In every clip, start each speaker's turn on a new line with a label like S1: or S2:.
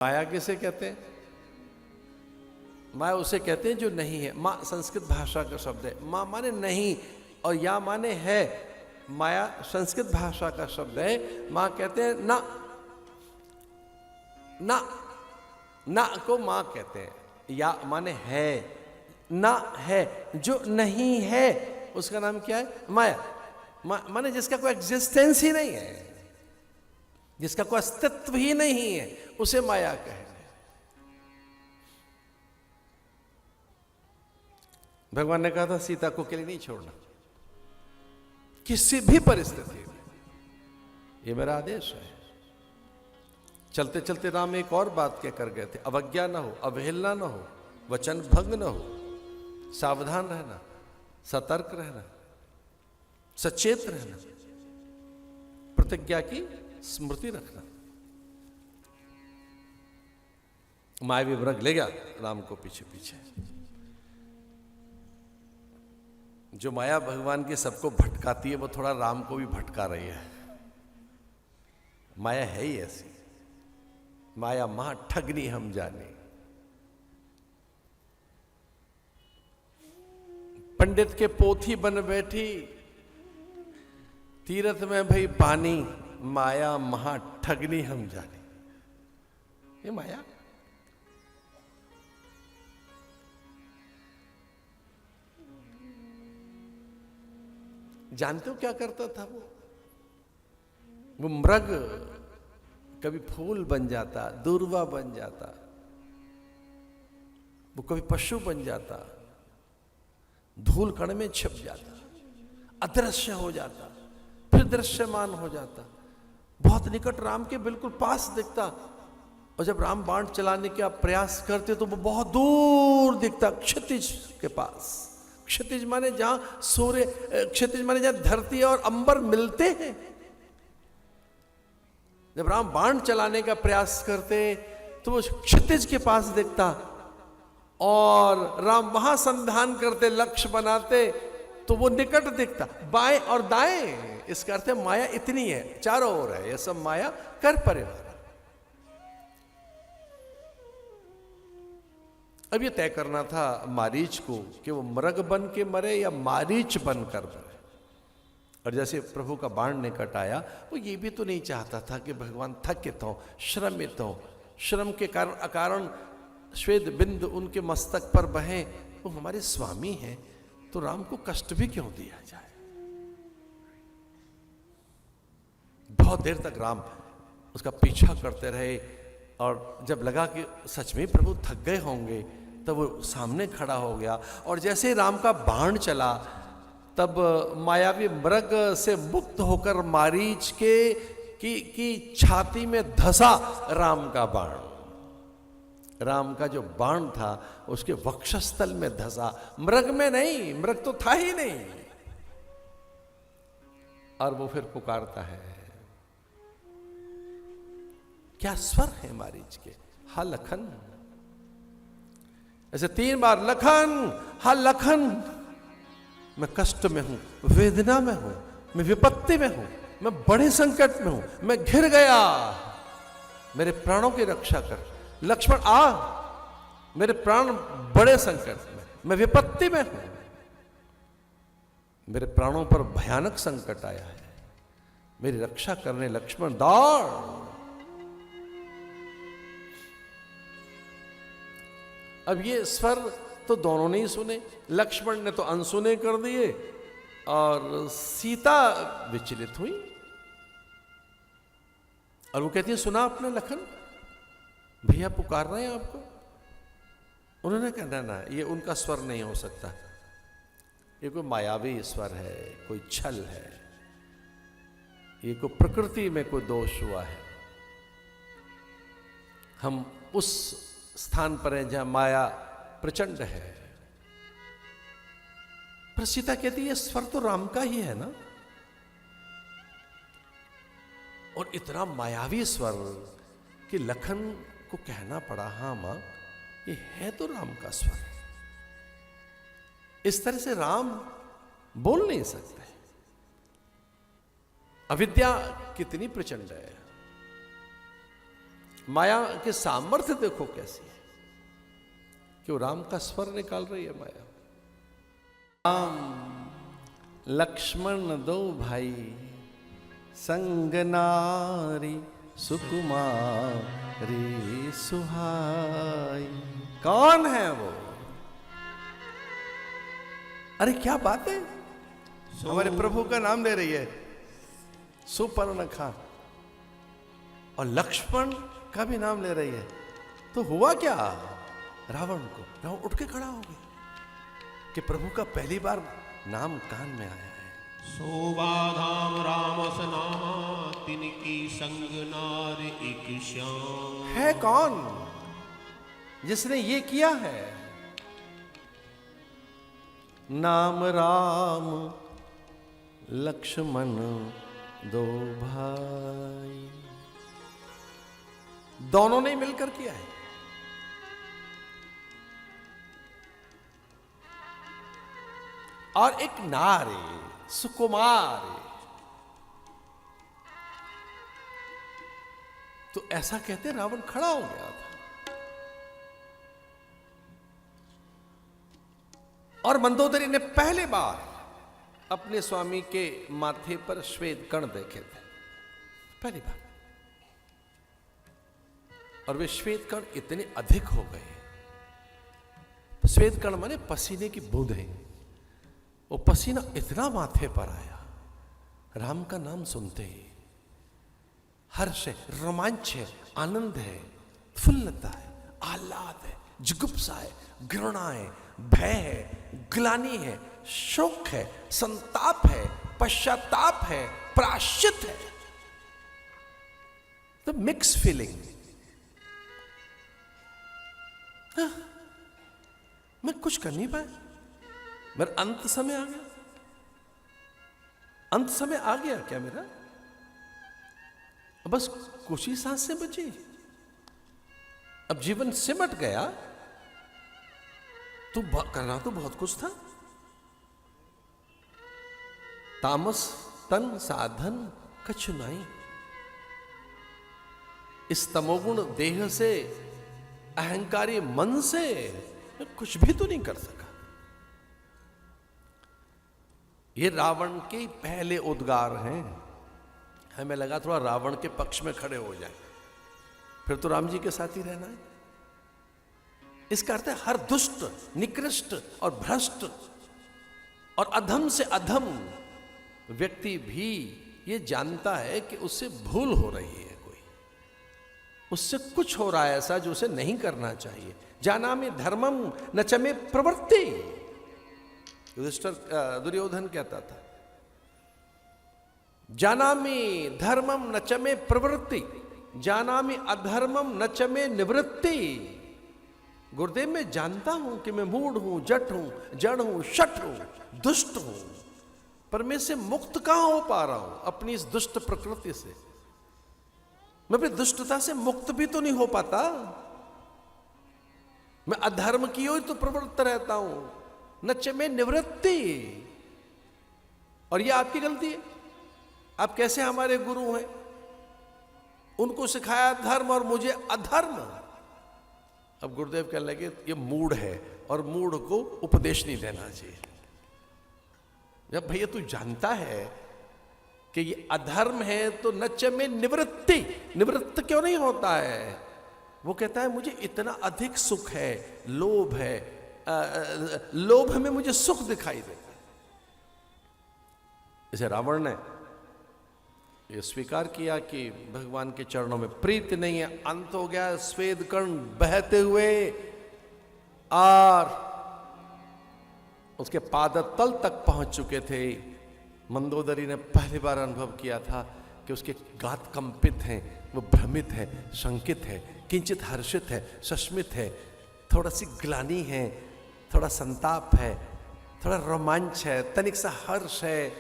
S1: माया किसे कहते हैं? माया उसे कहते हैं जो नहीं है। माँ संस्कृत भाषा का शब्द है। माँ माने नहीं और या माने है। माया संस्कृत भाषा का शब्द है। माँ कहते हैं ना, ना, ना को माँ कहते हैं। या माने है, ना है, जो नहीं है उसका नाम क्या है? माया। माने जिसका कोई एग्जिस्टेंस ही नहीं है, जिसका कोई अस्तित्व ही नहीं है, उसे माया कहे। भगवान ने कहा था सीता को अकेले नहीं छोड़ना किसी भी परिस्थिति में, ये मेरा आदेश है। चलते चलते राम एक और बात कह कर गए थे, अवज्ञा ना हो, अवहेलना ना हो, वचन भंग ना हो, सावधान रहना, सतर्क रहना, सचेत रहना, प्रतिज्ञा की स्मृति रखना। मायावी मृग ले गया राम को पीछे पीछे। जो माया भगवान की सबको भटकाती है वो थोड़ा राम को भी भटका रही है। माया है ही ऐसी। माया महा ठगनी हम जाने। पंडित के पोथी बन बैठी, तीरथ में भई पानी, माया महा ठगनी हम जाने। ये माया। जानते हो क्या करता था वो मृग कभी फूल बन जाता, दूर्वा बन जाता, वो कभी पशु बन जाता, धूल कण में छिप जाता, अदृश्य हो जाता, फिर दृश्यमान हो जाता, बहुत निकट राम के बिल्कुल पास दिखता। और जब राम बाण चलाने का प्रयास करते तो वो बहुत दूर दिखता, क्षितिज के पास। क्षितिज माने जहां सूर्य, क्षितिज माने जहां धरती और अंबर मिलते हैं। जब राम बाण चलाने का प्रयास करते तो वो क्षितिज के पास दिखता और राम वहां संधान करते, लक्ष्य बनाते तो वो निकट दिखता, बाएं और दाएं। इसका अर्थ है माया इतनी है, चारों ओर है, यह सब माया कर परिवार। अब ये तय करना था मारीच को कि वो मृग बन के मरे या मारीच बनकर मरे। और जैसे प्रभु का बाण निकट आया, वो ये भी तो नहीं चाहता था कि भगवान थकित हो, श्रमित हो, श्रम के कारण अकारण श्वेत बिंदु उनके मस्तक पर बहे। वो हमारे स्वामी हैं तो राम को कष्ट भी क्यों दिया जाए। बहुत देर तक राम उसका पीछा करते रहे और जब लगा कि सच में प्रभु थक गए होंगे तब वो सामने खड़ा हो गया। और जैसे राम का बाण चला तब मायावी मृग से मुक्त होकर मारीच की छाती में धसा राम का बाण। राम का जो बाण था उसके वक्षस्थल में धसा, मृग में नहीं, मृग तो था ही नहीं। और वो फिर पुकारता है, क्या स्वर है मारीच के, हा लखन। ऐसे 3 बार, लखन, हा लखन। मैं कष्ट में हूं, वेदना में हूं, मैं विपत्ति में हूं, मैं बड़े संकट में हूं, मैं घिर गया, मेरे प्राणों की रक्षा कर। लक्ष्मण आ, मेरे प्राण बड़े संकट में, मैं विपत्ति में हूं, मेरे प्राणों पर भयानक संकट आया है, मेरी रक्षा करने लक्ष्मण दौड़। अब ये स्वर तो दोनों ने ही सुने, लक्ष्मण ने तो अनसुने कर दिए और सीता विचलित हुई। और वो कहती है, सुना आपने लखन, भैया पुकार रहे हैं आपको। उन्होंने कहा ना ना, ये उनका स्वर नहीं हो सकता, ये कोई मायावी स्वर है, कोई छल है, ये कोई प्रकृति में कोई दोष हुआ है। हम उस स्थान पर है जहां माया प्रचंड है। पर सीता कहती है, ये स्वर तो राम का ही है ना। और इतना मायावी स्वर कि लखन को कहना पड़ा, हाँ मां, ये है तो राम का स्वर। इस तरह से राम बोल नहीं सकते। अविद्या कितनी प्रचंड है। माया के सामर्थ्य देखो कैसी है कि वो राम का स्वर निकाल रही है माया। राम लक्ष्मण दो भाई, संग नारी सुकुमारी सुहाई। कौन है वो? अरे क्या बात है, हमारे प्रभु का नाम ले रही है, सुपर्णखा, और लक्ष्मण का भी नाम ले रही है। तो हुआ क्या? रावण उठ के खड़ा हो गया कि प्रभु का पहली बार नाम कान में आया है।
S2: सोबाधाम रामस नामा, तिनकी संग नार एक श्याम।
S1: है कौन जिसने ये किया है? नाम राम लक्ष्मण दो भाई, दोनों ने मिलकर किया है। और एक नारी सुकुमारी, तो ऐसा कहते रावण खड़ा हो गया था। और मंदोदरी ने पहली बार अपने स्वामी के माथे पर श्वेत कण देखे थे, पहली बार। और वे श्वेत कण इतने अधिक हो गए। श्वेत कण माने पसीने की बूंदें। वो पसीना इतना माथे पर आया, राम का नाम सुनते ही हर्ष है, रोमांच है, आनंद है, फुल्लता है, आह्लाद है, जुगुप्सा है, घृणा है, भय है, ग्लानि है, शोक है, संताप है, पश्चाताप है, प्रायश्चित है। तो मिक्स फीलिंग। मैं कुछ कर नहीं पाया, मेरा अंत समय आ गया। अंत समय आ गया क्या मेरा? बस कुछ ही सांस से बची, अब जीवन सिमट गया। तो करना तो बहुत कुछ था। तामस तन साधन कछु नहीं, इस तमोगुण देह से, अहंकारी मन से मैं कुछ भी तो नहीं कर सका। ये रावण के पहले उद्गार हैं। हमें लगा थोड़ा रावण के पक्ष में खड़े हो जाए, फिर तो राम जी के साथ ही रहना है। इसका अर्थ है हर दुष्ट, निकृष्ट और भ्रष्ट और अधम से अधम व्यक्ति भी ये जानता है कि उससे भूल हो रही है, कोई उससे कुछ हो रहा है ऐसा जो उसे नहीं करना चाहिए। जानामि धर्मम न च मे प्रवृत्ति, दुर्योधन कहता था, जानामि धर्मम न च मे प्रवृत्ति, जानामि अधर्मम न च मे निवृत्ति। गुरुदेव, मैं जानता हूं कि मैं मूढ़ हूं, जट हूं, जड़ हूं, शठ हूं, दुष्ट हूं, पर मैं से मुक्त कहां हो पा रहा हूं अपनी इस दुष्ट प्रकृति से। मैं अपनी दुष्टता से मुक्त भी तो नहीं हो पाता। मैं अधर्म की ओर तो प्रवृत्त रहता हूं, न च मे निवृत्ति। और यह आपकी गलती है। आप कैसे हमारे गुरु हैं, उनको सिखाया धर्म और मुझे अधर्म। अब गुरुदेव कहने लगे ये मूढ़ है और मूढ़ को उपदेश नहीं देना चाहिए। जब भैया तू जानता है कि ये अधर्म है तो न च मे निवृत्ति, निवृत्त क्यों नहीं होता है? वो कहता है मुझे इतना अधिक सुख है, लोभ है, लोभ में मुझे सुख दिखाई देता है। इसे रावण ने ये स्वीकार किया कि भगवान के चरणों में प्रीति नहीं है। अंत हो गया, स्वेद कर्ण बहते हुए और उसके पादतल तक पहुंच चुके थे। मंदोदरी ने पहली बार अनुभव किया था कि उसके गात कंपित हैं, वो भ्रमित है, शंकित है, किंचित हर्षित है, सस्मित है, थोड़ा सी ग्लानि है, थोड़ा संताप है, थोड़ा रोमांच है, तनिक सा हर्ष है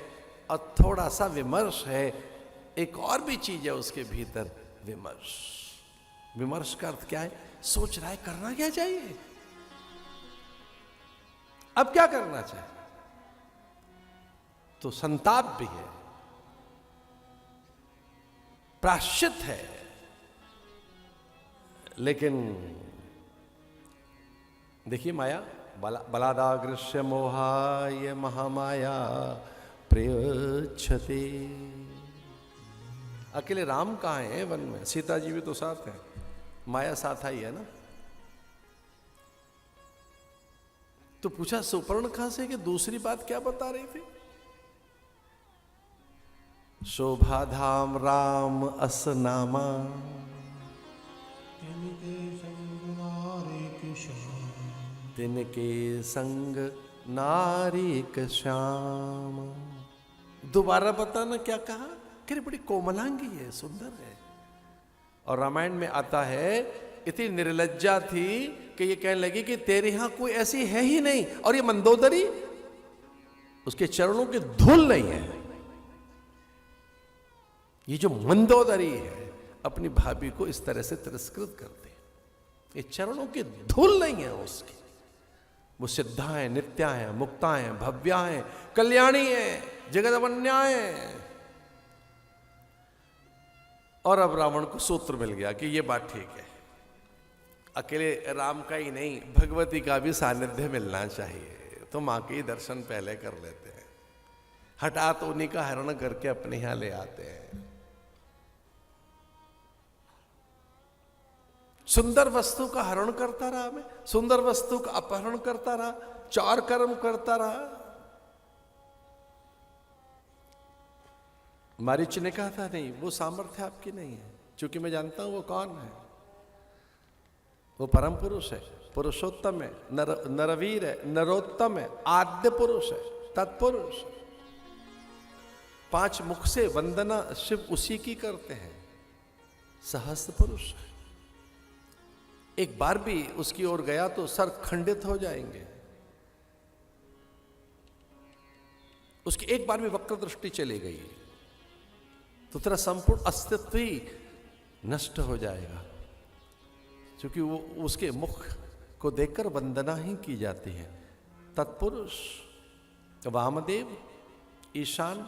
S1: और थोड़ा सा विमर्श है। एक और भी चीज है उसके भीतर, विमर्श। विमर्श का अर्थ क्या है? सोच रहा है करना क्या चाहिए, अब क्या करना चाहिए। तो संताप भी है, प्रायश्चित है, लेकिन देखिए माया, बलादागृश्य मोहाय महामाया प्रयच्छते। अकेले राम कहाँ हैं वन में? सीता जी भी तो साथ हैं, माया साथ आई है ना। तो पूछा सुपर्णखा से कि दूसरी बात क्या बता रही थी? शोभा धाम राम अस नामा, तिनके संग नारिक श्याम। दोबारा बताना क्या कहा? कि बड़ी कोमलांगी है, सुंदर है। और रामायण में आता है इतनी निर्लज्जा थी कि ये कहने लगी कि तेरे यहां कोई ऐसी है ही नहीं, और ये मंदोदरी उसके चरणों की धूल नहीं है। ये जो मंदोदरी है अपनी भाभी को इस तरह से तिरस्कृत करती है, ये चरणों की धूल नहीं है उसकी। वो सिद्धा है, नित्या है, मुक्ता है, भव्या है, कल्याणी है, जगदवन्या है। और अब रावण को सूत्र मिल गया कि ये बात ठीक है, अकेले राम का ही नहीं भगवती का भी सानिध्य मिलना चाहिए, तो मां के ही दर्शन पहले कर लेते हैं। हठात उन्हीं का हरण करके अपने यहां ले आते हैं। सुंदर वस्तु का हरण करता रहा, मैं सुंदर वस्तु का अपहरण करता रहा, चार कर्म करता रहा। मारीच ने कहा था नहीं, वो सामर्थ्य आपकी नहीं है, क्योंकि मैं जानता हूं वो कौन है। वो परम पुरुष है, पुरुषोत्तम है, नरवीर है, नरोत्तम है, आद्य पुरुष है, तत्पुरुष। 5 मुख से वंदना शिव उसी की करते हैं, सहस्त्र पुरुष है। एक बार भी उसकी ओर गया तो सर खंडित हो जाएंगे। उसकी एक बार भी वक्र दृष्टि चली गई तो तेरा संपूर्ण अस्तित्व ही नष्ट हो जाएगा, क्योंकि वो उसके मुख को देखकर वंदना ही की जाती है। तत्पुरुष, वामदेव, ईशान,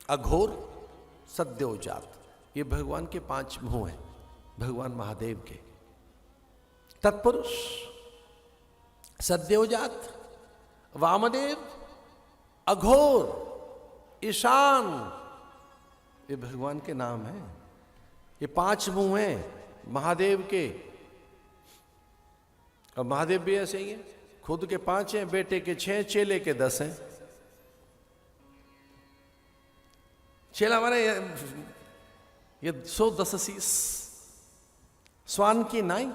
S1: अघोर, सद्योजात, ये भगवान के 5 मुंह हैं, भगवान महादेव के। तत्पुरुष, सद्योजात, वामदेव, अघोर, ईशान, ये भगवान के नाम हैं। ये 5 मुंह हैं महादेव के। और महादेव भी ऐसे ही हैं, खुद के 5 हैं, बेटे के 6, चेले के 10 हैं। चेला हमारे ये 110 असीस, स्वान की नाई।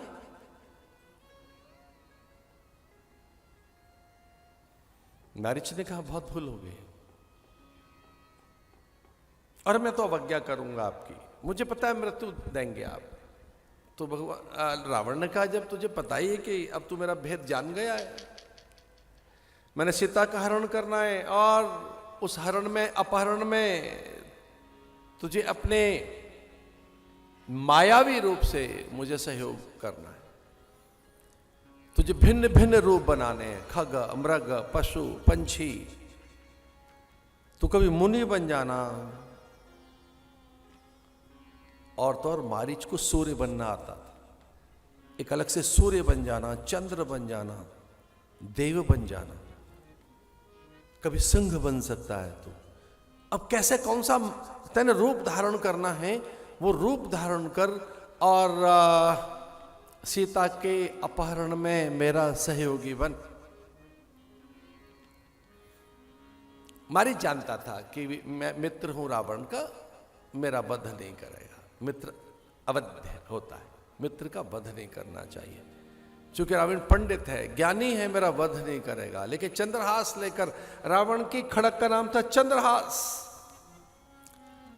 S1: मारीच ने कहा बहुत भूल हो गई, और मैं तो अवज्ञा करूंगा आपकी, मुझे पता है मृत्यु देंगे आप। तो भगवान रावण ने कहा जब तुझे पता ही है कि अब तू मेरा भेद जान गया है, मैंने सीता का हरण करना है, और उस हरण में, अपहरण में तुझे अपने मायावी रूप से मुझे सहयोग करना है। तुझे भिन्न भिन्न रूप बनाने हैं, खग, मृग, पशु, पंछी। तू कभी मुनि बन जाना, और तो और मारीच को सूर्य बनना आता था, एक अलग से सूर्य बन जाना, चंद्र बन जाना, देव बन जाना, कभी सिंह बन सकता है तू। अब कैसे, कौन सा तेने रूप धारण करना है, वो रूप धारण कर और सीता के अपहरण में मेरा सहयोगी बन। मारीच जानता था कि मैं मित्र हूं रावण का, मेरा वध नहीं करेगा। मित्र अवध्य होता है, मित्र का वध नहीं करना चाहिए। चूंकि रावण पंडित है, ज्ञानी है, मेरा वध नहीं करेगा। लेकिन चंद्रहास लेकर, रावण की खड़क का नाम था चंद्रहास।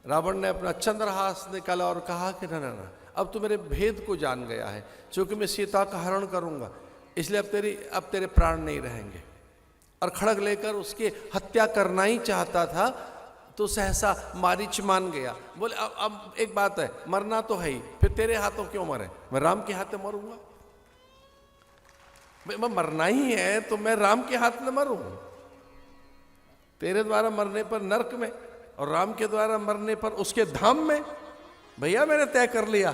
S1: रावण ने अपना चंद्रहास निकाला और कहा कि ना ना ना, अब तू मेरे भेद को जान गया है, क्योंकि मैं सीता का हरण करूंगा, इसलिए अब तेरे प्राण नहीं रहेंगे। और खड़ग लेकर उसकी हत्या करना ही चाहता था, तो सहसा मारीच मान गया। बोले अब एक बात है, मरना तो है ही, फिर तेरे हाथों क्यों मरे? मैं राम के हाथ में मरूंगा। मैं मरना ही है तो मैं राम के हाथ में मरूं। तेरे द्वारा मरने पर नरक में, और राम के द्वारा मरने पर उसके धाम में। भैया मैंने तय कर लिया,